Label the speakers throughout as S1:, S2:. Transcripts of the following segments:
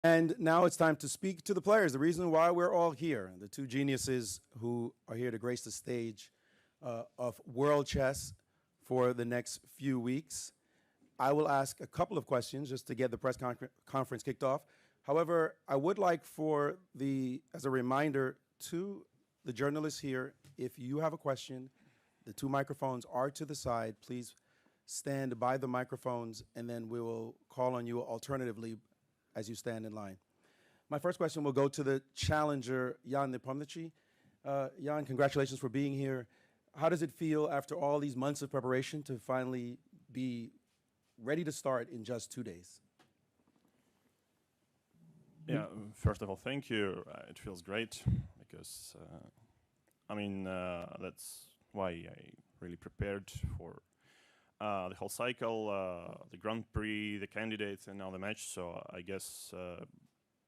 S1: And now it's time to speak to the players, the reason why we're all here, the two geniuses who are here to grace the stage of world chess for the next few weeks. I will ask a couple of questions just to get the press conference kicked off. However, I would like as a reminder to the journalists here, if you have a question, the two microphones are to the side. Please stand by the microphones, and then we will call on you alternatively as you stand in line. My first question will go to the challenger, Jan Nepomniachtchi. Jan, congratulations for being here. How does it feel after all these months of preparation to finally be ready to start in just 2 days?
S2: Yeah, first of all, thank you. It feels great because, that's why I really prepared for the whole cycle, the Grand Prix, the candidates, and now the match. So I guess,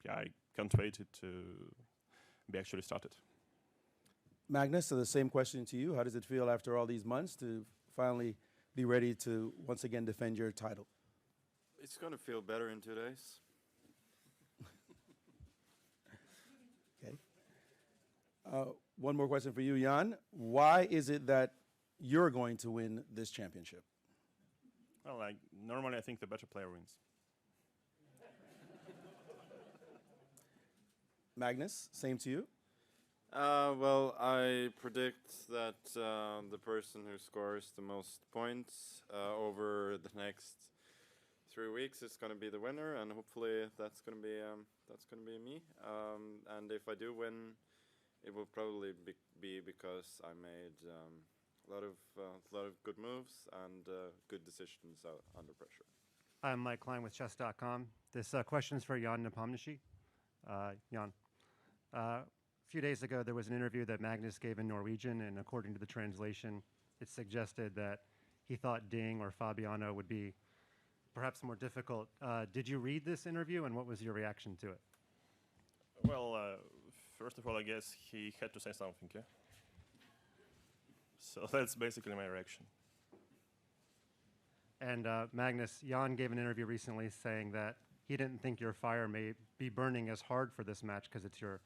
S2: I can't wait to be actually started.
S1: Magnus, so the same question to you. How does it feel after all these months to finally be ready to once again defend your title?
S3: It's going to feel better in 2 days.
S1: Okay. One more question for you, Jan. Why is it that you're going to win this championship?
S2: Well, normally I think the better player wins.
S1: Magnus, same to you.
S3: Well, I predict that the person who scores the most points over the next 3 weeks is going to be the winner, and hopefully that's going to be me. And if I do win, it will probably be because I made a lot of good moves and good decisions under pressure.
S4: I'm Mike Klein with Chess.com. This question is for Jan Nepomniachtchi. Jan, a few days ago there was an interview that Magnus gave in Norwegian, and according to the translation, it suggested that he thought Ding or Fabiano would be perhaps more difficult. Did you read this interview, and what was your reaction to it?
S2: Well, first of all, I guess he had to say something, yeah? So that's basically my reaction.
S4: And Magnus, Jan gave an interview recently saying that he didn't think your fire may be burning as hard for this match because it's your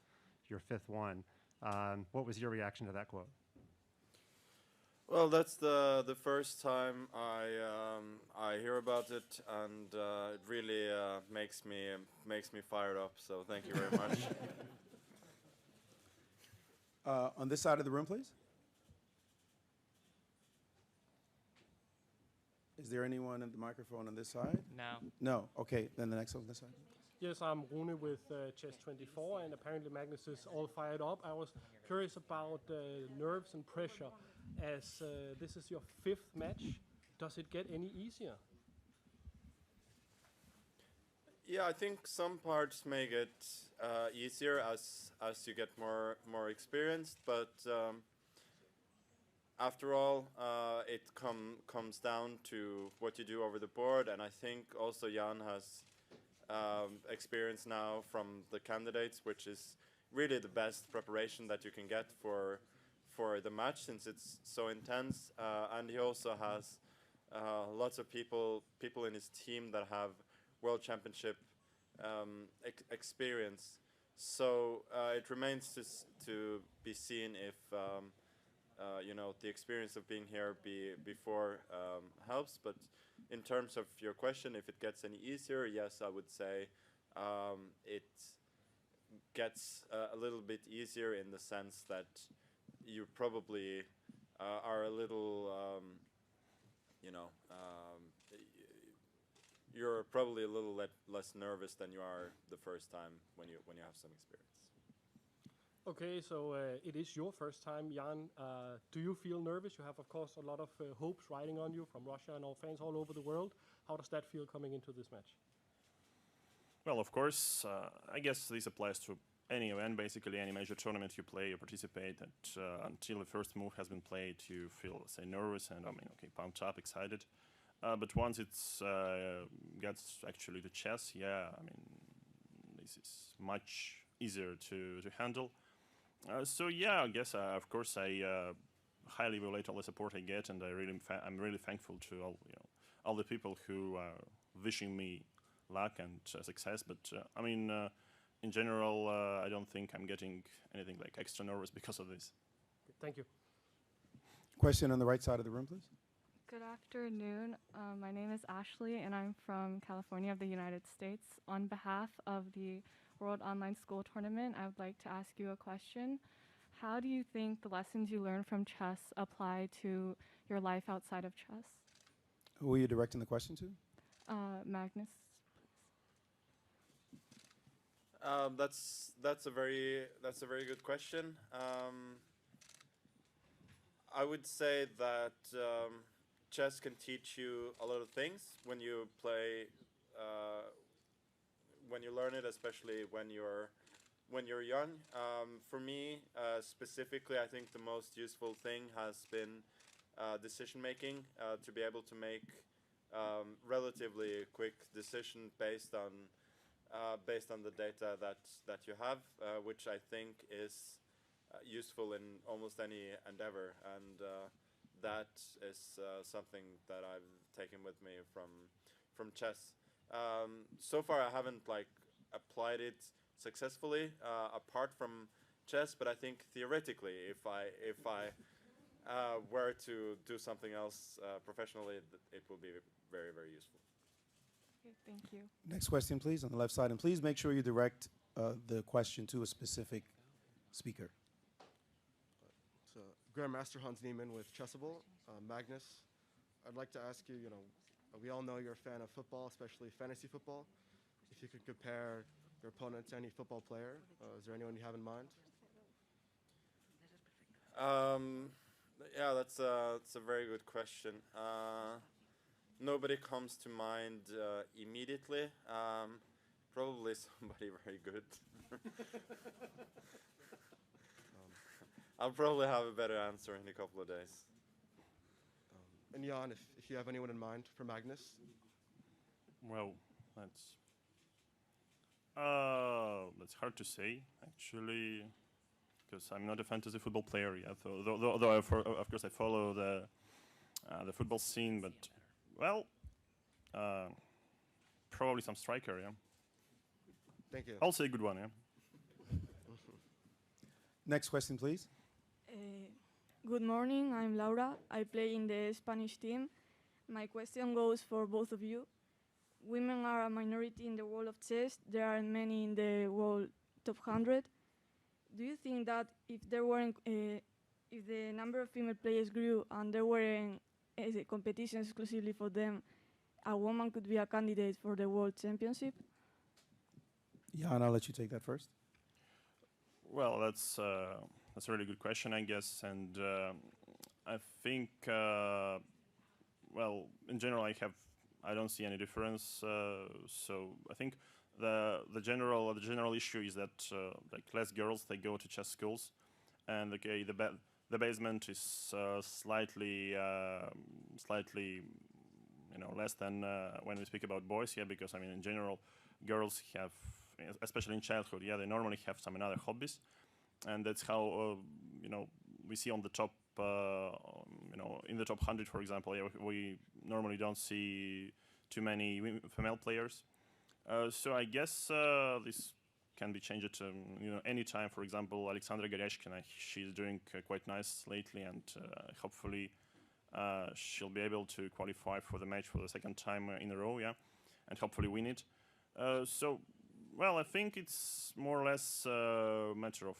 S4: fifth one. What was your reaction to that quote?
S3: Well, that's the first time I hear about it, and it really makes me fired up. So thank you very much.
S1: On this side of the room, please. Is there anyone at the microphone on this side?
S5: No.
S1: No. Okay, then the next one on this side.
S6: Yes, I'm Rune with Chess24, and apparently Magnus is all fired up. I was curious about nerves and pressure. As this is your fifth match, does it get any easier?
S3: Yeah, I think some parts make it easier as you get more experienced, but after all, it comes down to what you do over the board, and I think also Jan has experience now from the candidates, which is really the best preparation that you can get for the match, since it's so intense, and he also has lots of people in his team that have World Championship experience. So it remains to be seen if the experience of being here before helps. But in terms of your question, if it gets any easier, yes, I would say it gets a little bit easier in the sense that you probably are a little, you're probably a little less nervous than you are the first time when you have some experience.
S6: Okay, so it is your first time, Jan. Do you feel nervous? You have, of course, a lot of hopes riding on you from Russia and all fans all over the world. How does that feel coming into this match?
S2: Well, of course, I guess this applies to any event, basically any major tournament you play or participate. And until the first move has been played, you feel, say, nervous and, pumped up, excited. But once it's gets actually to chess, this is much easier to handle. I guess of course I highly evaluate all the support I get, and I'm really thankful to all the people who are wishing me luck and success. But I mean, in general, I don't think I'm getting anything like extra nervous because of this.
S6: Thank you.
S1: Question on the right side of the room, please.
S5: Good afternoon. My name is Ashley, and I'm from California of the United States. On behalf of the World Online School Tournament, I would like to ask you a question. How do you think the lessons you learned from chess apply to your life outside of chess?
S1: Who are you directing the question to?
S5: Magnus.
S3: That's a very good question. I would say that chess can teach you a lot of things when you play, when you learn it, especially when you're young. For me, specifically, I think the most useful thing has been decision making, to be able to make relatively quick decision based on the data that you have, which I think is useful in almost any endeavor, and that is something that I've taken with me from chess. So far, I haven't like applied it successfully apart from chess, but I think theoretically, if I were to do something else professionally, it will be very, very useful.
S5: Okay, thank you.
S1: Next question, please, on the left side. And please make sure you direct the question to a specific speaker.
S7: So, Grandmaster Hans Niemann with Chessable. Magnus, I'd like to ask you, we all know you're a fan of football, especially fantasy football. If you could compare your opponent to any football player, is there anyone you have in mind?
S3: Yeah, that's a very good question. Nobody comes to mind immediately. Probably somebody very good. I'll probably have a better answer in a couple of days.
S7: And Jan, if you have anyone in mind for Magnus?
S2: Well, that's hard to say actually, because I'm not a fantasy football player yet. Though of course I follow the football scene, but well, probably some striker. Yeah.
S7: Thank you.
S2: I'll say a good one. Yeah.
S1: Next question, please.
S8: Good morning, I'm Laura. I play in the Spanish team. My question goes for both of you. Women are a minority in the world of chess. There are many in the world top 100. Do you think that if there weren't, if the number of female players grew and there weren't competitions exclusively for them, a woman could be a candidate for the world championship?
S1: Jan, I'll let you take that first.
S2: Well, that's a really good question, I guess, and I think well, in general, I don't see any difference. So I think the general issue is that like less girls they go to chess schools, and okay, the basement is slightly less than when we speak about boys. Yeah, because I mean in general, girls have, especially in childhood, yeah, they normally have some other hobbies, and that's how we see on the top, in the top 100, for example, yeah, we normally don't see too many female players. So I guess this can be changed any time. For example, Alexandra Gereshkina, she's doing quite nice lately, and hopefully she'll be able to qualify for the match for the second time in a row, yeah, and hopefully win it. So, well, I think it's more or less a matter of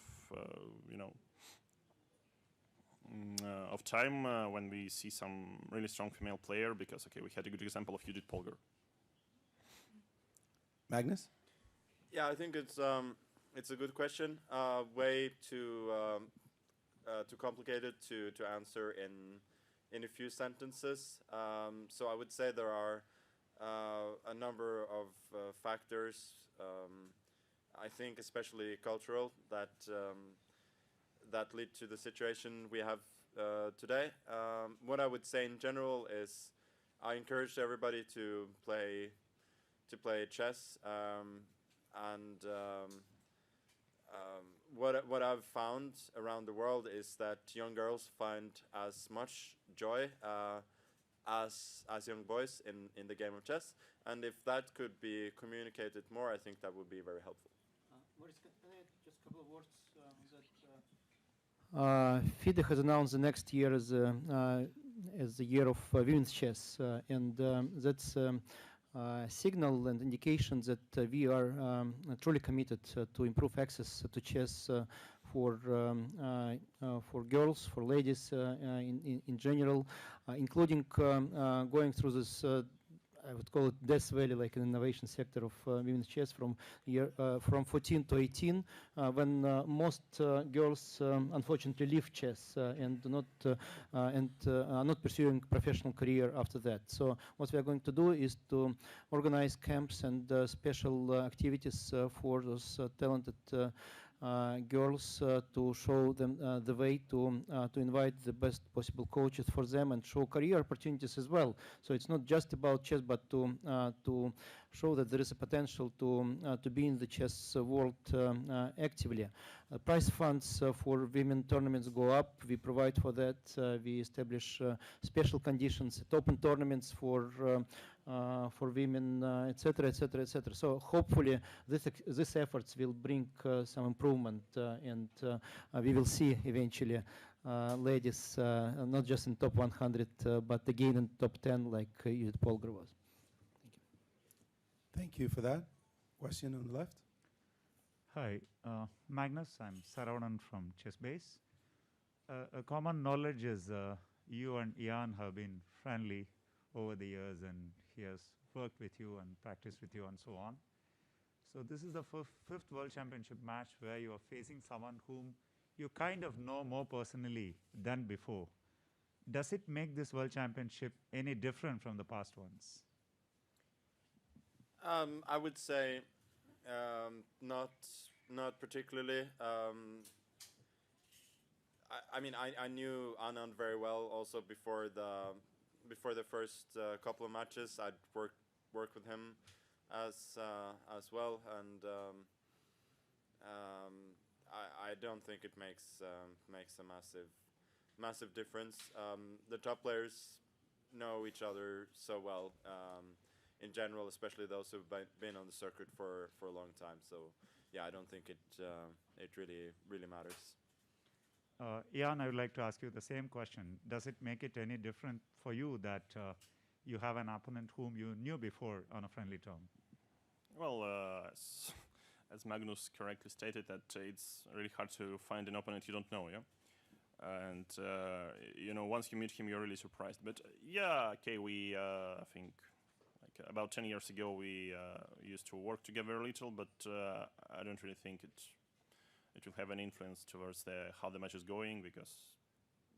S2: of time when we see some really strong female player, because okay, we had a good example of Judith Polgar.
S1: Magnus?
S3: Yeah, I think it's a good question. Way too complicated to answer in a few sentences. So I would say there are a number of factors. I think especially cultural that lead to the situation we have today. What I would say in general is I encourage everybody to play chess, and what I've found around the world is that young girls find as much joy as young boys in the game of chess. And if that could be communicated more, I think that would be very helpful.
S9: Just a couple of words that.
S10: FIDE has announced the next year as the year of women's chess, and that's signal and indication that we are truly committed to improve access to chess for girls, for ladies in general, including going through this. I would call it Death Valley, like an innovation sector of women's chess from 14 to 18, when most girls unfortunately leave chess and do not are not pursuing professional career after that. So what we are going to do is to organize camps and special activities for those talented girls to show them the way to invite the best possible coaches for them and show career opportunities as well. So it's not just about chess, but to show that there is a potential to be in the chess world actively. Prize funds for women tournaments go up. We provide for that. We establish special conditions at open tournaments for women, etc., etc., etc. So hopefully these efforts will bring some improvement, and we will see eventually ladies not just in top 100, but again in top 10, like Judith Polgar was.
S1: Thank you for that. Question on the left.
S11: Hi, Magnus. I'm Saravanan from ChessBase. A common knowledge is you and Jan have been friendly over the years, and he has worked with you and practiced with you and so on. So this is the fifth World Championship match where you are facing someone whom you kind of know more personally than before. Does it make this World Championship any different from the past ones?
S3: I would say not particularly. I mean, I knew Anand very well also before the first couple of matches. I'd worked with him as well, and I don't think it makes a massive difference. The top players know each other so well. In general, especially those who've been on the circuit for a long time. So, yeah, I don't think it really matters.
S11: Jan, I would like to ask you the same question. Does it make it any different for you that you have an opponent whom you knew before on a friendly term?
S2: Well, as Magnus correctly stated, that it's really hard to find an opponent you don't know, yeah? And, you know, once you meet him, you're really surprised. But, yeah, okay, we, I think, about 10 years ago, we used to work together a little, but I don't really think it will have an influence towards how the match is going, because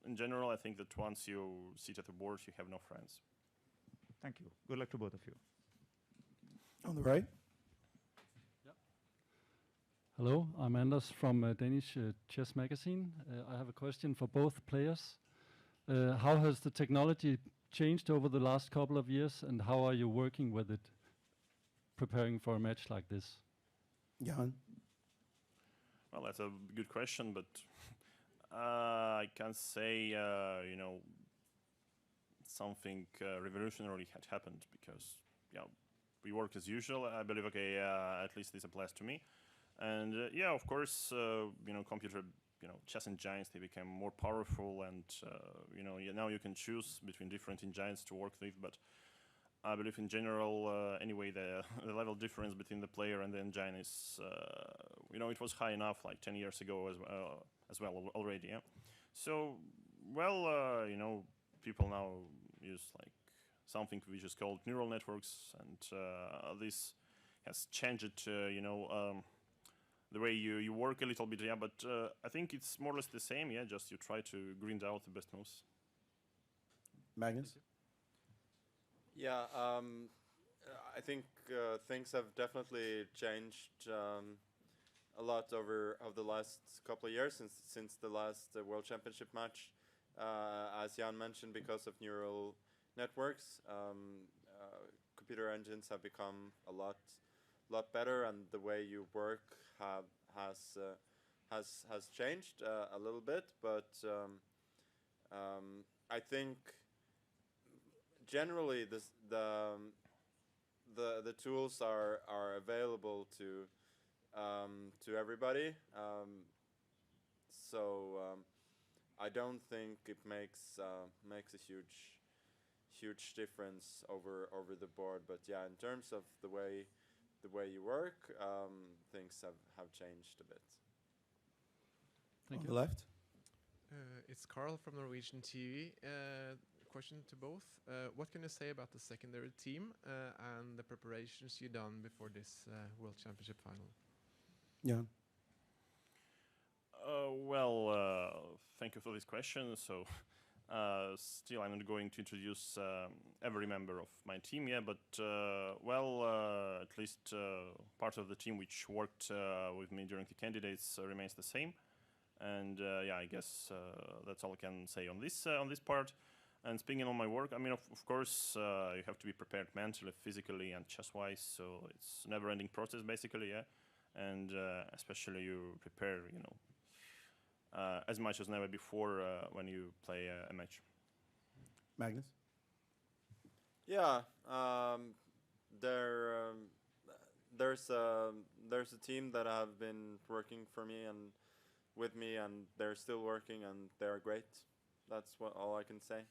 S2: in general, I think that once you sit at the board, you have no friends.
S11: Thank you. Good luck to both of you.
S1: On the right.
S12: Hello, I'm Anders from Danish Chess Magazine. I have a question for both players. How has the technology changed over the last couple of years, and how are you working with it, preparing for a match like this?
S1: Jan?
S2: Well, that's a good question, but I can't say, you know, something revolutionary had happened, because, yeah, we work as usual. I believe, okay, at least this applies to me. And, yeah, of course, you know, chess engines, they became more powerful, and you know, now you can choose between different engines to work with. But I believe in general, anyway, the level difference between the player and the engine is, you know, it was high enough like 10 years ago as well already. Yeah. So, well, you know, people now use like something which is called neural networks, and this has changed, you know. The way you work a little bit, yeah, but I think it's more or less the same, yeah, just you try to grind out the best moves.
S1: Magnus?
S3: Yeah, I think things have definitely changed a lot over the last couple of years since the last World Championship match. As Jan mentioned, because of neural networks, computer engines have become a lot better, and the way you work has changed a little bit. But I think generally the tools are available to everybody. So I don't think it makes a huge difference over the board. But yeah, in terms of the way you work, things have changed a bit.
S12: Thank
S1: On
S12: you.
S1: the left.
S13: It's Carl from Norwegian TV. Question to both. What can you say about the secondary team and the preparations you done before this World Championship final?
S1: Yeah.
S2: Thank you for this question. So, still, I'm not going to introduce every member of my team yet, but at least part of the team which worked with me during the candidates remains the same. And yeah, I guess that's all I can say on this part. And speaking on my work, I mean, of course, you have to be prepared mentally, physically, and chess-wise. So it's a never-ending process, basically, yeah. And especially you prepare, as much as never before when you play a match.
S1: Magnus.
S3: Yeah, there's a team that have been working for me and with me, and they're still working, and they're great. That's all I can say.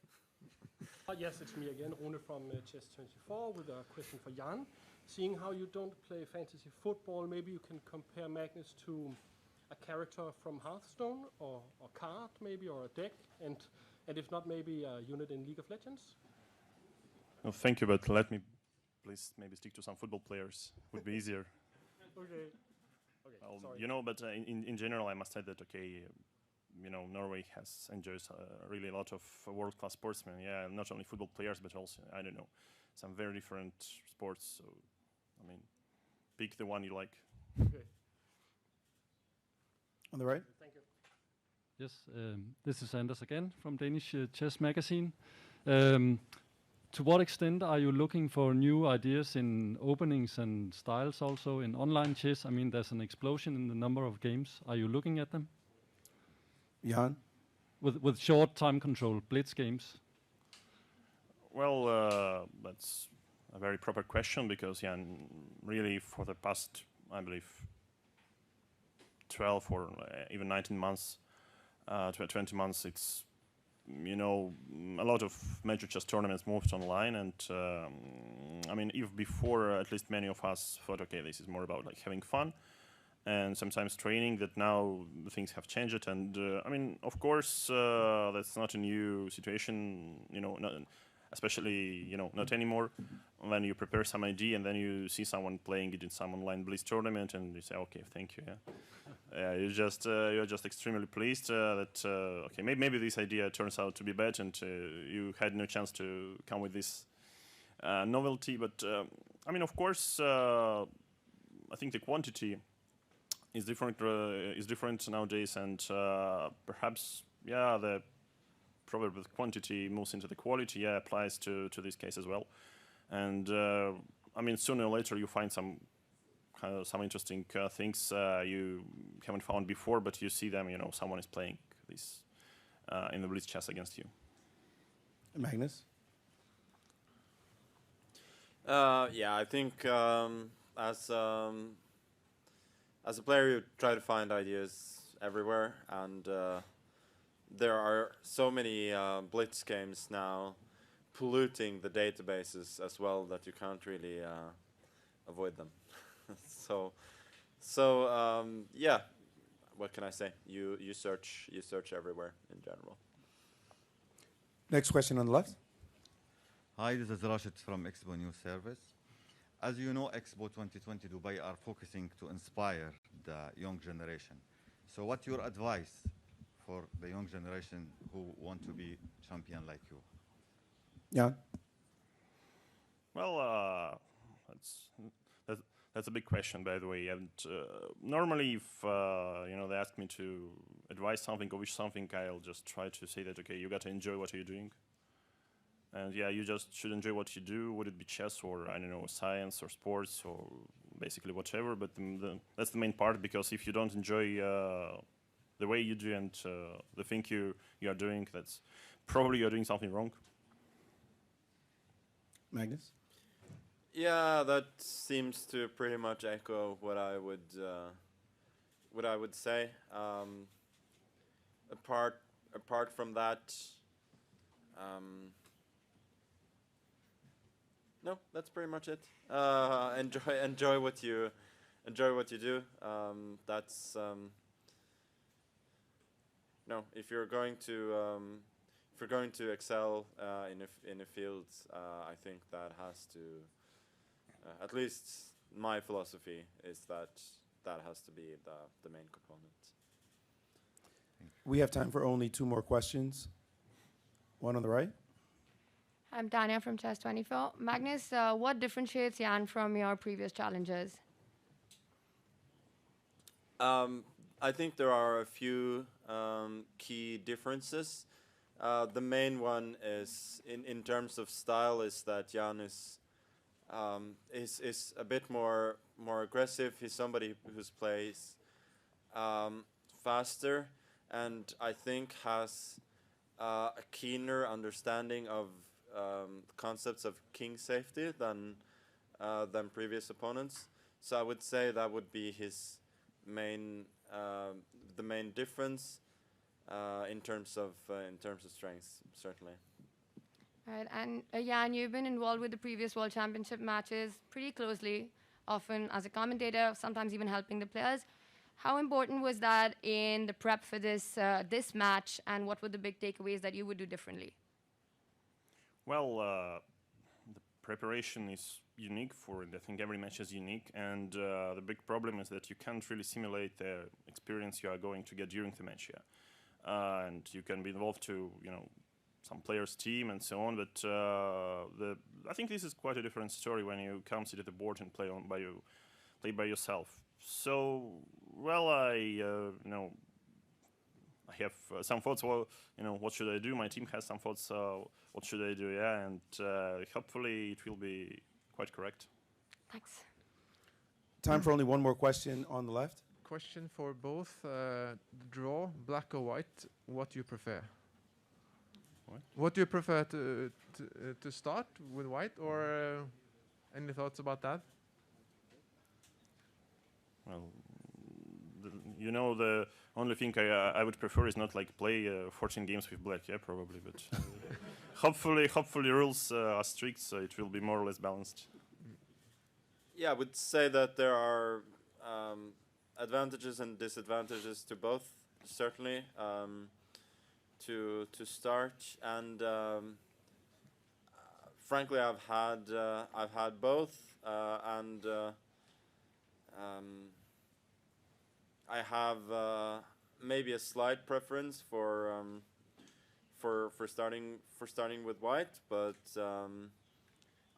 S6: Yes, it's me again, Rune from Chess24 with a question for Jan. Seeing how you don't play fantasy football, maybe you can compare Magnus to a character from Hearthstone or a card maybe, or a deck, and if not, maybe a unit in League of Legends?
S2: Well, thank you, but let me please maybe stick to some football players. Would be easier.
S6: Okay.
S2: Well,
S6: Sorry.
S2: but in general, I must say that, Norway enjoys really a lot of world-class sportsmen. Yeah, not only football players, but also, I don't know, some very different sports. So, I mean, pick the one you like.
S6: Okay.
S1: On the right.
S6: Thank you.
S12: Yes, this is Anders again from Danish Chess Magazine. To what extent are you looking for new ideas in openings and styles also in online chess? I mean, there's an explosion in the number of games. Are you looking at them?
S1: Jan.
S12: With short time control, blitz games?
S2: Well, that's a very proper question because, yeah, really for the past, I believe, 12 or even 19 months, 20 months, it's, a lot of major chess tournaments moved online, and I mean, if before at least many of us thought, okay, this is more about like having fun and sometimes training, that now things have changed, and I mean, of course, that's not a new situation, especially, not anymore. When you prepare some idea and then you see someone playing it in some online blitz tournament, and you say, okay, thank you. Yeah, you're just extremely pleased that okay, maybe this idea turns out to be bad, and you had no chance to come with this novelty. But I mean, of course, I think the quantity is different nowadays, and perhaps, yeah, the proverb with quantity moves into the quality. Yeah, applies to this case as well. And I mean, sooner or later you find some interesting things you haven't found before, but you see them. Someone is playing this in the blitz chess against you.
S1: Magnus.
S3: Yeah, I think as a player, you try to find ideas everywhere, and there are so many blitz games now polluting the databases as well that you can't really avoid them. Yeah, what can I say? You search everywhere in general.
S1: Next question on the left.
S14: Hi, this is Rashid from Expo News Service. As you know, Expo 2020 Dubai are focusing to inspire the young generation. So what's your advice for the young generation who want to be champion like you?
S1: Yeah.
S2: Well, that's a big question, by the way. And normally, if they ask me to advise something or wish something, I'll just try to say that, okay, you got to enjoy what you're doing. And yeah, you just should enjoy what you do. Would it be chess or, I don't know, science or sports or basically whatever. But that's the main part, because if you don't enjoy the way you do and the thing you are doing, that's probably you're doing something wrong.
S1: Magnus?
S3: Yeah, that seems to pretty much echo what I would say. Apart from that, no, that's pretty much it. Enjoy what you do. That's no. If you're going to excel in a field, I think that has to, at least my philosophy is that has to be the main component.
S1: We have time for only 2 more questions. One on the right.
S15: I'm Tanya from Chess24. Magnus, what differentiates Jan from your previous challengers?
S3: I think there are a few key differences. The main one is in terms of style is that Jan is a bit more aggressive. He's somebody who plays faster, and I think has a keener understanding of concepts of king safety than previous opponents. So I would say that would be his the main difference in terms of strengths, certainly.
S15: Right, and Jan, you've been involved with the previous World Championship matches pretty closely, often as a commentator, sometimes even helping the players. How important was that in the prep for this match, and what were the big takeaways that you would do differently?
S2: Well, the preparation is unique for it. I think every match is unique, and the big problem is that you can't really simulate the experience you are going to get during the match. And you can be involved to, some players' team and so on, but I think this is quite a different story when you come sit at the board and play by yourself. So, well, I have some thoughts. Well, what should I do? My team has some thoughts. What should I do? Yeah, and hopefully it will be quite correct.
S15: Thanks.
S1: Time for only 1 more question on the left.
S13: Question for both. Draw, black or white, what do you prefer? What do you prefer to start with, white, or any thoughts about that?
S2: Well, the only thing I would prefer is not like play 14 games with black, probably, but hopefully rules are strict, so it will be more or less balanced.
S3: Yeah, I would say that there are advantages and disadvantages to both, certainly. To start, and frankly, I've had both, and I have maybe a slight preference for starting with white, but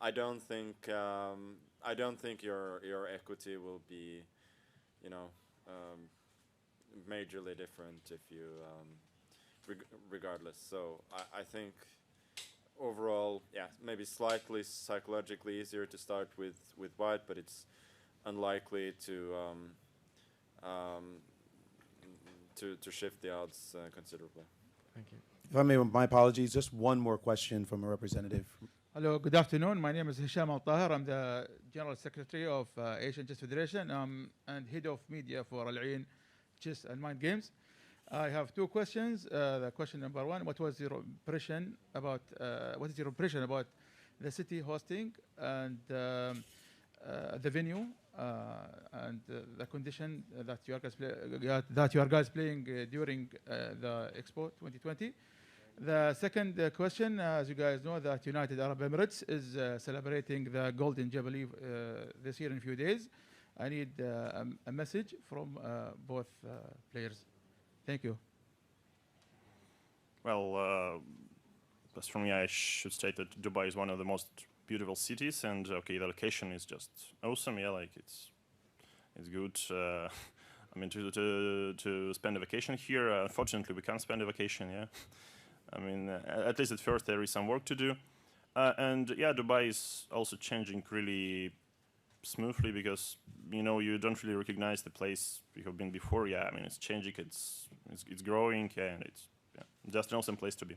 S3: I don't think your equity will be, majorly different if you. Regardless, so I think overall, maybe slightly psychologically easier to start with white, but it's unlikely to shift the odds considerably.
S13: Thank you.
S1: If I may, my apologies, just 1 more question from a representative.
S16: Hello, good afternoon. My name is Hisham Al-Tahir. I'm the General Secretary of Asian Chess Federation and Head of Media for Al Ain Chess and Mind Games. I have 2 questions. The question number 1: what is your impression about the city hosting and the venue and the condition that you guys playing during the Expo 2020? The second question, as you guys know, that United Arab Emirates is celebrating the Golden Jubilee this year in a few days. I need a message from both players. Thank you.
S2: Well, as for me, I should state that Dubai is one of the most beautiful cities, and the location is just awesome. Yeah, like it's good. I mean, to spend a vacation here. Unfortunately, we can't spend a vacation. Yeah, I mean, at least at first there is some work to do, and Dubai is also changing really smoothly because you don't really recognize the place you have been before. I mean, it's changing, it's growing, and it's just an awesome place to be.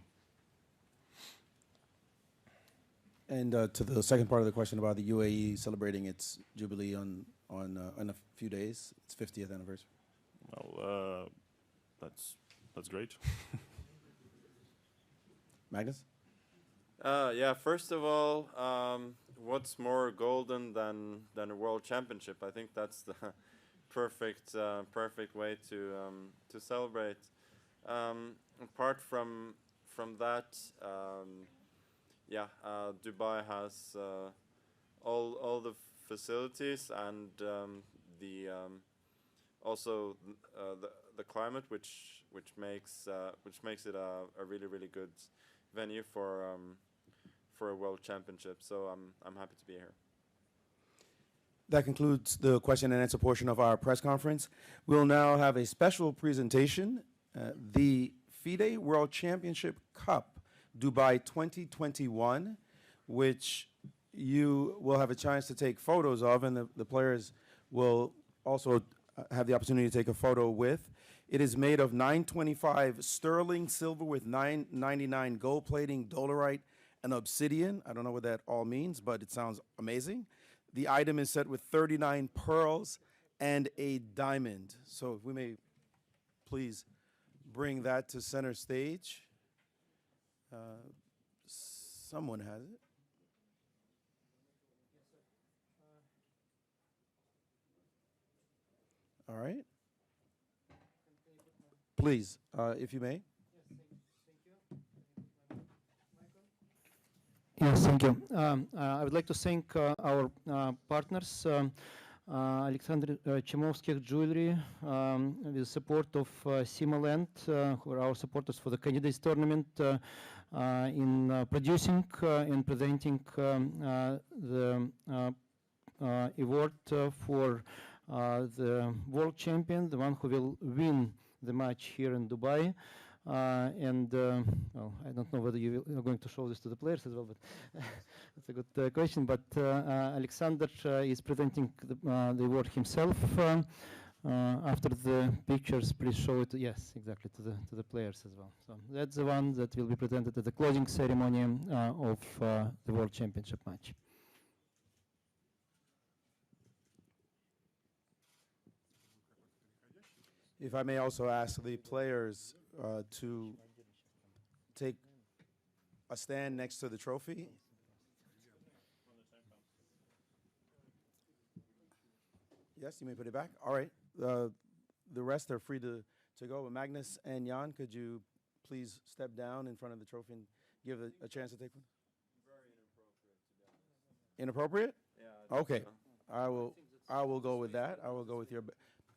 S1: And to the second part of the question about the UAE celebrating its jubilee in a few days, its 50th anniversary.
S2: Well, that's great.
S1: Magnus?
S3: Yeah, first of all, what's more golden than a world championship? I think that's the perfect way to celebrate. Apart from that, Dubai has all the facilities and the also the climate, which makes it a really good venue for a world championship. So I'm happy to be here.
S1: That concludes the question and answer portion of our press conference. We'll now have a special presentation, the FIDE World Championship Cup Dubai 2021, which you will have a chance to take photos of, and the players will also have the opportunity to take a photo with. It is made of 925 sterling silver with 999 gold plating, dolerite, and obsidian. I don't know what that all means, but it sounds amazing. The item is set with 39 pearls and a diamond. So if we may please bring that to center stage. Someone has it. All right. Please, if you may.
S10: Yes, thank you. I would like to thank our partners, Alexander Chemovskih Jewelry, with support of Simaland, who are our supporters for the candidates tournament, in producing and presenting the award for the world champion, the one who will win the match here in Dubai. Well, I don't know whether you are going to show this to the players as well, but that's a good question. But Alexander is presenting the award himself. After the pictures, please show it. Yes, exactly, to the players as well. So that's the one that will be presented at the closing ceremony of the World Championship match.
S1: If I may also ask the players to take a stand next to the trophy. Yes, you may put it back. All right. The rest are free to go. But Magnus and Jan, could you please step down in front of the trophy and give a chance to take one?
S3: Very inappropriate, to be honest.
S1: Inappropriate?
S3: Yeah.
S1: Okay. I will go with that. I will go with your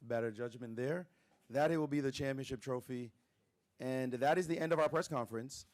S1: better judgment there. That it will be the championship trophy. And that is the end of our press conference.